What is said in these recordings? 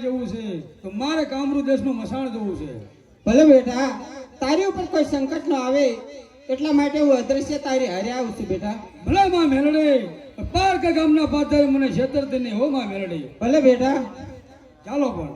જવું છે તો મારે કામરૂ દેશનું મસાણ જવું છે. ભલે બેટા, તારી ઉપર કોઈ સંકટ ન આવે એટલા માટે હું અદ્રશ્ય તારી હારે આવું છું બેટા. ભલે માં મેલડે, પારકા ગામના પાદર મને છેતરતી નહીં હો માં મેલડે. ભલે બેટા, ચાલો પણ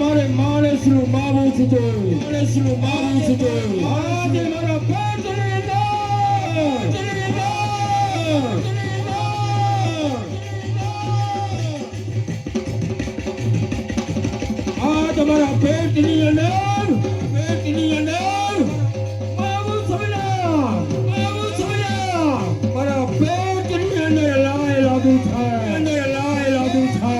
મારે માણસનું માવું છે, માણસનું માવું છે. આજે મારા પેટની આ તમારા પેટની અંદર માવું છોડ્યા, મારા પેટની અંદર લાય લાગુ થાય, લાય લાગુ થાય.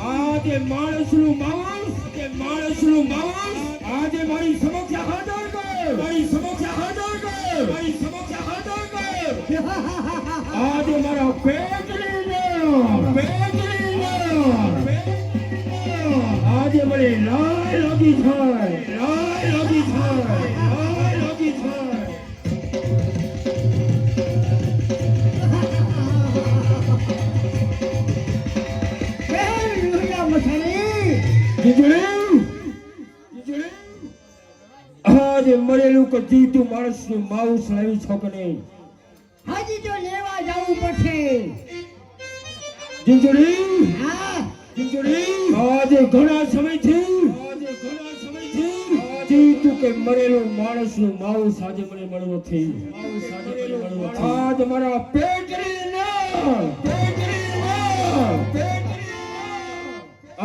આજે માણસનું માણસ, આજે મારી સમક્ષ હાજર કર, આજે મારા પેટની આજે મને લાય લાગી થાય. આજે મરેલું કે જીવતું માણસનું માઉસ લાવી છો કે નહીં? હાજી તો લેવા જવું પડશે. જીંજડી, હા આજે ઘણા સમયથી જીવતું કે મરેલું માણસનું માઉસ આજે મને મળવો થઈ. આજ મારા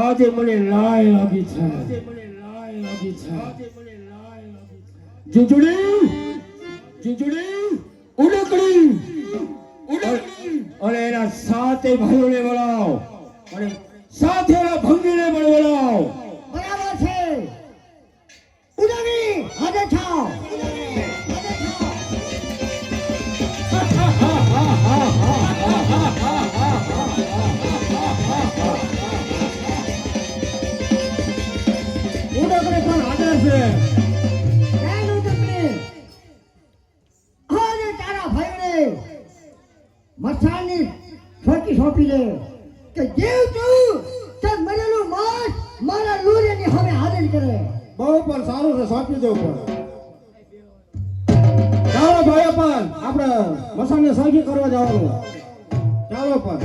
આજે મને લાય લાગી છે. જીંજડી ઉડકડી અને એના સાતે ભાઈઓને બોલાવ અને સાથે ઓલા ભંગીને પણ બોલાવ. બરાબર છે. ઉડાવી હાજર થાઓ. ઉડકડી પણ હાજર છે. મસાની છોટી સોંપી દે કે જીવ તું તે મરેલું માસ મારા લુરેની હવે હાજર કરે. બહુ પણ સારું છે, સોંપી દેવું પડે. ચાલો ભાઈ, પણ આપણે મસાને સાગી કરવા જવાનું. ચાલો પણ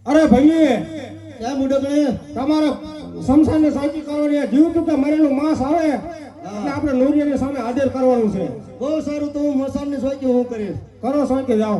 અરે ભાઈ ક્યાં મુડકણે તમારે શમશાનને સાચી કરવાની જીવ ટૂંકે મરેલું માંસ આવે એટલે આપણે નોરિયાની સામે હાજર કરવાનું છે. બહુ સારું, તો હું મસાણની સોચી હું કરીશ. કરો સાચી જાઓ.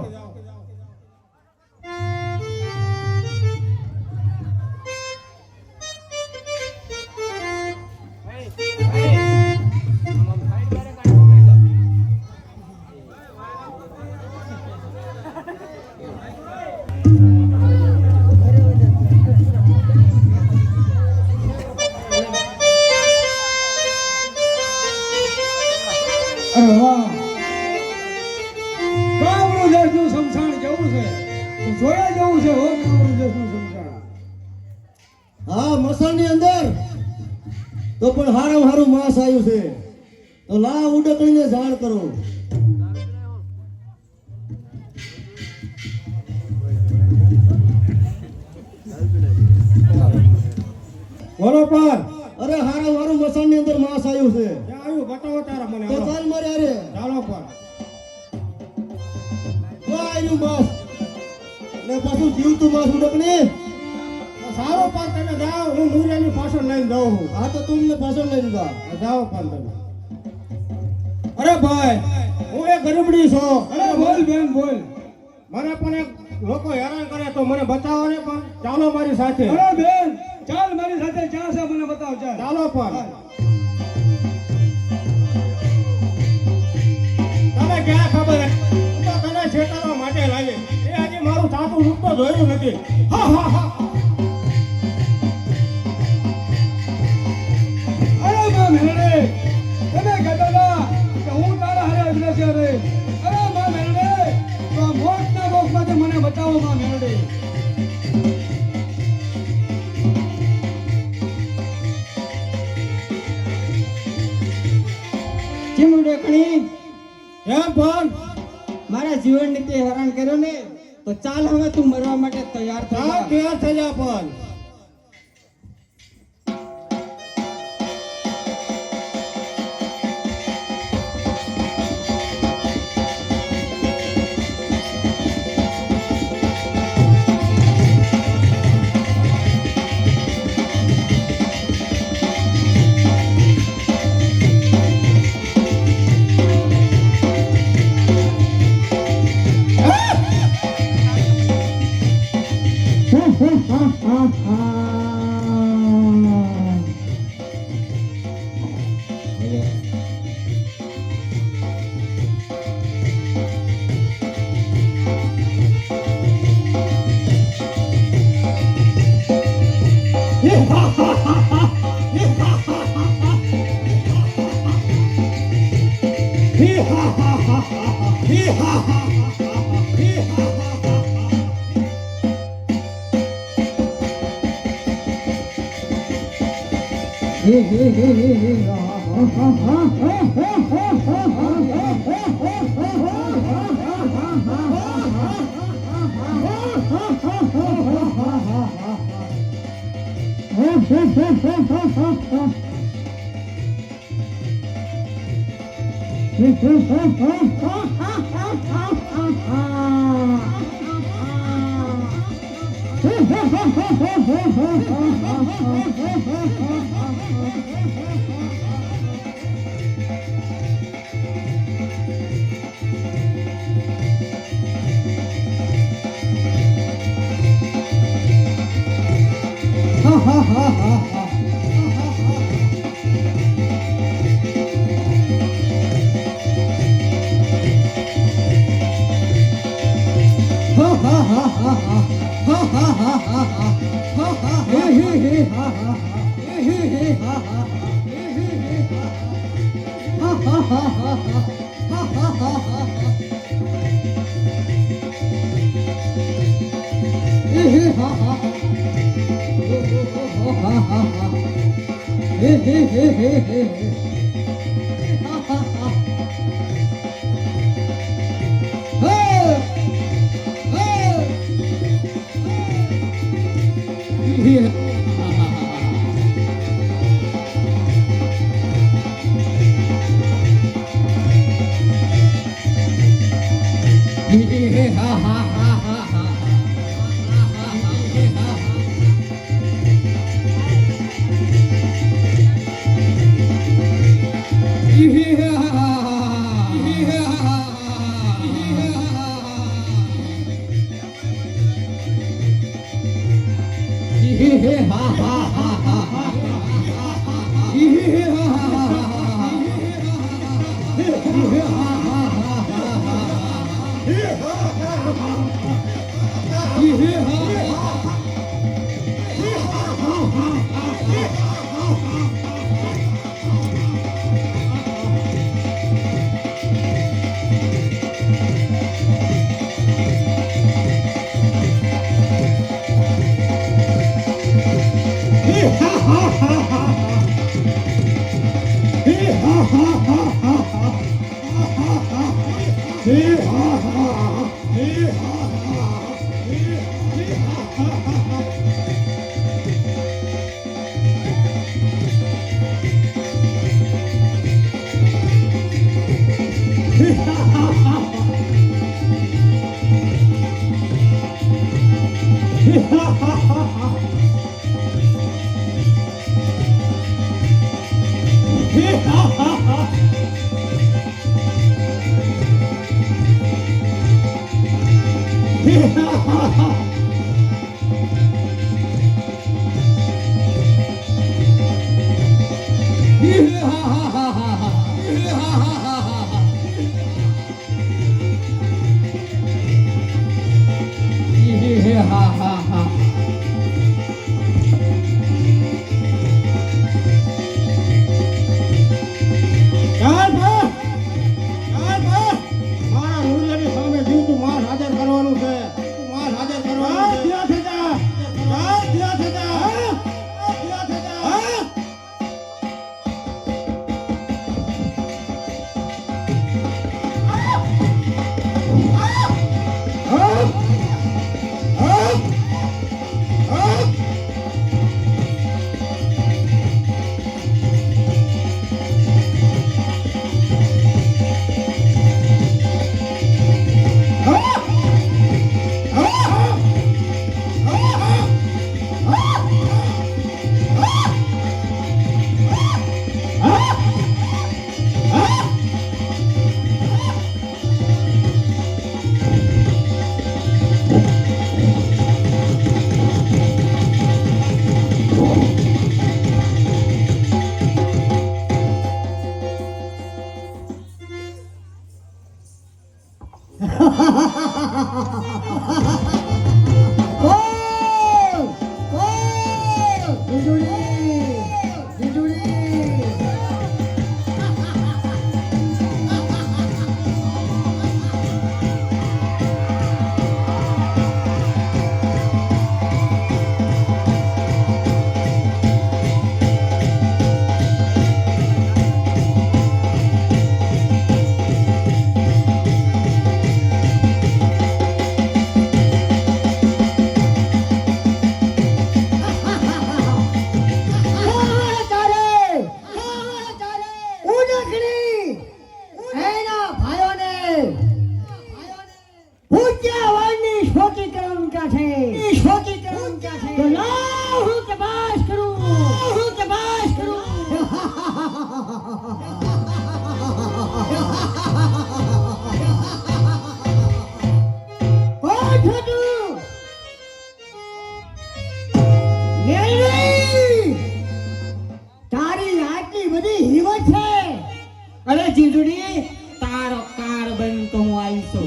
અરે વાહ, કાવડું દેશનું શમશાન કેવું છે? તો જોયા જેવું છે હો કાવડું દેશનું શમશાન. હા, મસાણની અંદર તો પણ હારામાં હારું માંસ આવ્યું છે. તો લા ઉડકણીને જાણ કરો. બોલો પર અરે હારામાં હારું મસાણની અંદર માંસ આવ્યું છે. ક્યાં આવ્યું બતાવો તારા મને. તો હાલો. ચાલ મારે અરે ચાલો પર આવ્યું માંસ ને પાછું જીવતું માંસ ઉડકણી. સારો પર તમે જાઓ, હું નોરિયાની પાછળ લઈને જાઉં છું. હા, તો તમને પાછળ લઈને જા. જાઓ પર તમે. અરે ભાઈ, હું એક ગરીબડી છું. અરે બોલ બેન બોલ. મને પણ એક લોકો હેરાન કરે તો મને બચાવો ને પણ. ચાલો મારી સાથે. અરે બેન ચાલ મારી સાથે, ક્યાં છે મને બતાવ ચાલ. ચાલો પણ. તને ક્યાં ખબર હે? હું તો તને છેતરવા માટે લાવી. એ આજે મારું સાચું રૂપ તો જોયું નથી. હા હા હા. અરે માં મેરડે, તમે કહેતા હતા કે હું તારા હારે અગ્રેસર રે. અરે માં મેરડે, તો આ મોટના બોક્સમાંથી મને બચાવો માં મેરડે. કેમ ઉડકણી, એમ પણ મારા જીવનને તે હેરાન કર્યો ને, તો ચાલ હવે તું મરવા માટે તૈયાર થઈ હા જા. તૈયાર થઈ જા પણ. હા હા હા ઓ હા હા હા હે હા હા હા ચાલ ભા મારા મૂલ્યની સામે જીવ તું માર હાજર કરવાનું છે તું માર હાજર કરવાનું છે ધ્યાન થતા ધ્યાન થતા ધ્યાન થતા તારી આટલી બધી હિંમત છે? અરે જીજુડી તારો કાર બન તો હું આવીશું.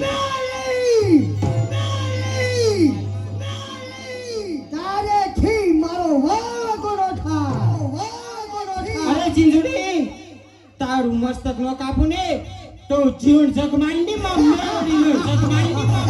તારેથી મારો વાગોડો થાય. અરે જીજુડી તારું મસ્તક નો કાપું ને તો જીવન જગમાંડી માં મેળવી જગમાંડી માં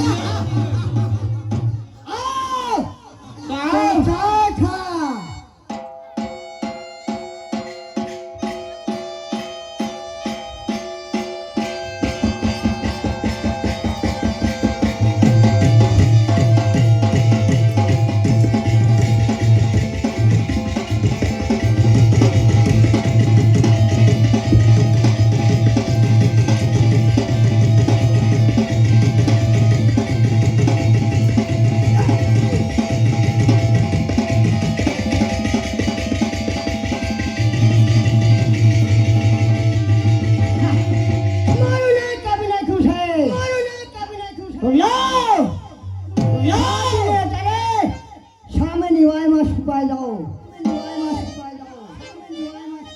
છુપાઈ જાઓ, દિવાલમાં છુપાઈ જાઓ, દિવાલમાં.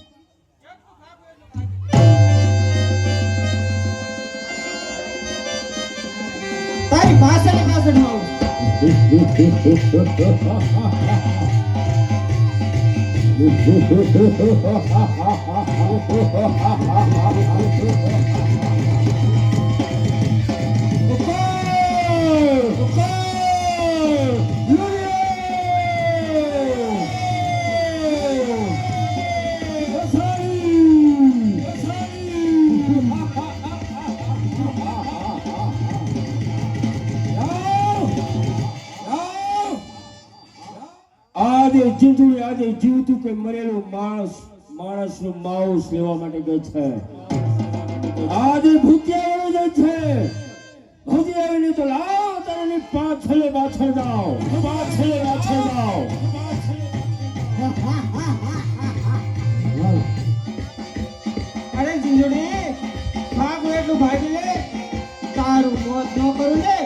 તારી પાછળ પાછળ આવું. આજે જીવતું આજે જીવતું કે મરેલું માણસનું માંસ લેવા માટે ગઈ છે. આજે ભૂખ્યા વાળો જ છે. હજી આવીને તો લાવ તારાની પાછળ જાઓ. અરે જીંજોડી, ભાગો એટલું ભાગી લે. તારું મોત ન કરું ને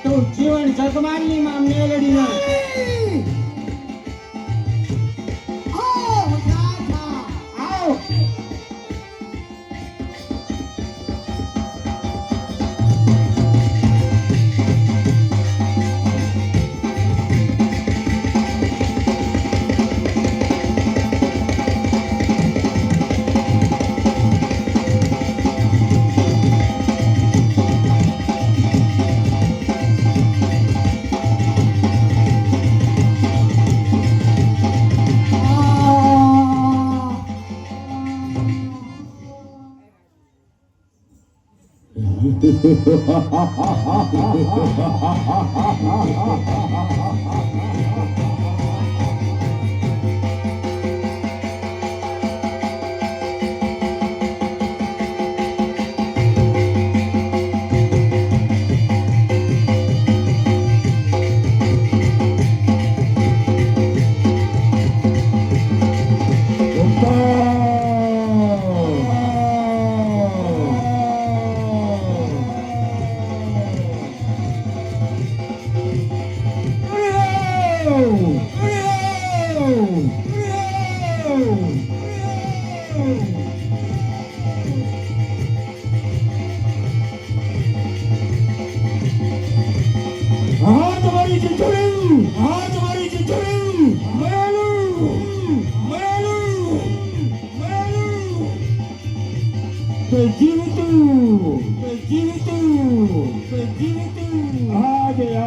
તો જીવન જગમાનની માં મેલડી ન. આવ.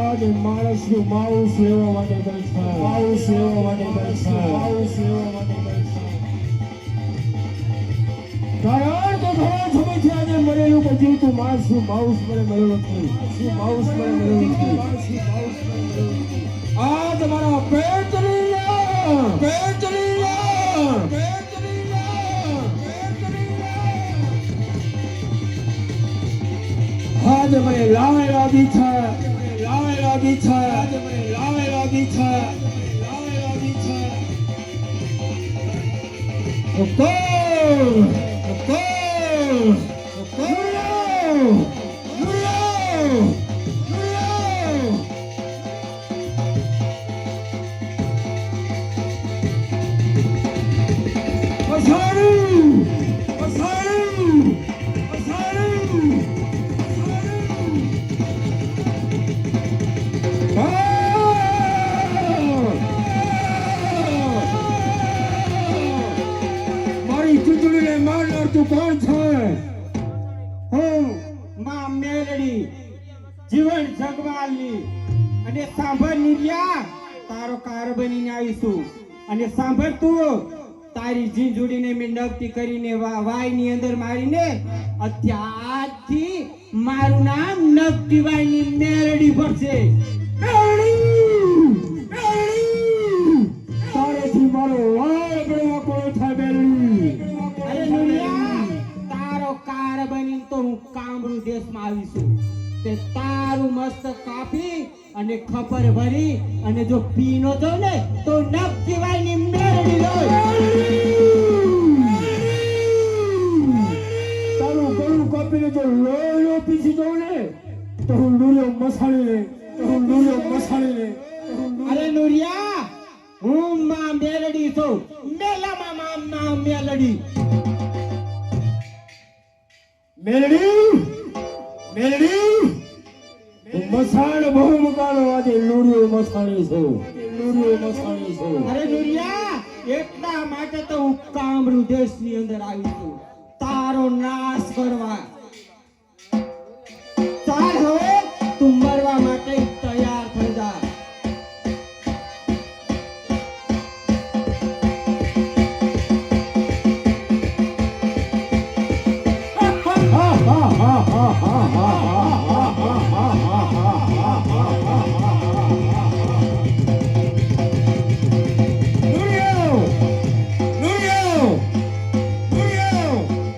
આજે માણસનું માંસ લેવા માટે ગઈ છે. કારણ તો ઘણા સમયથી આજે મરેલું કે જીવતું માણસનું માંસ મને મળ્યું નથી. આ તમારા આજે મને લાવેલા બી છે. મારી ચૂંટણીને મારનાર તું કોણ છે? હું માં મેલડી, જીવન જગમાલની. અને સાંભળ નિર્યા, તારો કાર બનીને આવીશું. અને સાંભળ તું, તારી જીંજુડીને મેં નક્કી કરીને વાયની અંદર મારીને અત્યારથી મારું નામ નક્કી વાયની મેલડી પડશે. તારેથી મારો વાળ બળવા કોણ થાય બેલડી? અરે નિર્યા, તારો કાર બનીને તો હું કામરૂ દેશમાં આવીશું. તે તારું મસ્ત કાપી અને ખબર ભરી અને જો પીનો જો ને તો નક્કી વાયની મેળવી લો. તારું ગળું કાપીને જો લોહી પીસી દઉં ને તો હું લૂલ્યો મસાળી લે. અરે નુરિયા, હું માં છું મેલામાં માં મેલડી. મેલડી મેલડી હું મસાણ બહુ મકાનો આજે લુડિયો મસાણી છું. અરે નુરિયા, એટલા માટે તો હું કામરૂ દેશની અંદર આવી છું તારો નાશ કરવા. ચાલ હવે તું મરવા માટે તૈયાર થઈ જા.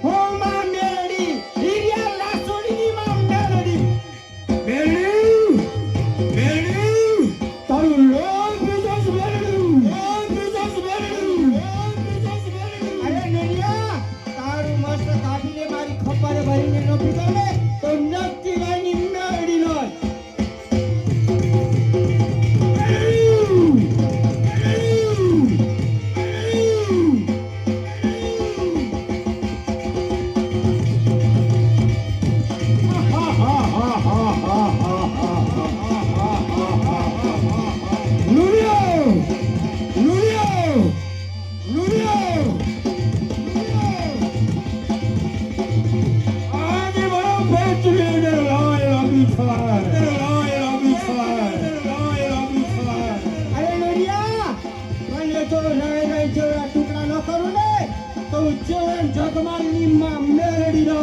હો માં મેલડી, હીરિયા લાસોડીની માં મેલડી. તારું લોહી પીધું છે મેલડી. અરે નુરિયા, તારું મસ્ત કાઢીને મારી ખપારે ભરીને ન પીધો ને તો નક્કી વાયની મેલડી નો. આજે મારા પેટની અંદર લાય લાગી થાય. અરે નુરિયા, મને જો રહી રહી જેવડા ટુકડા ન કરું ને તો હું જીવન જગમાલની માં મેલડી નો.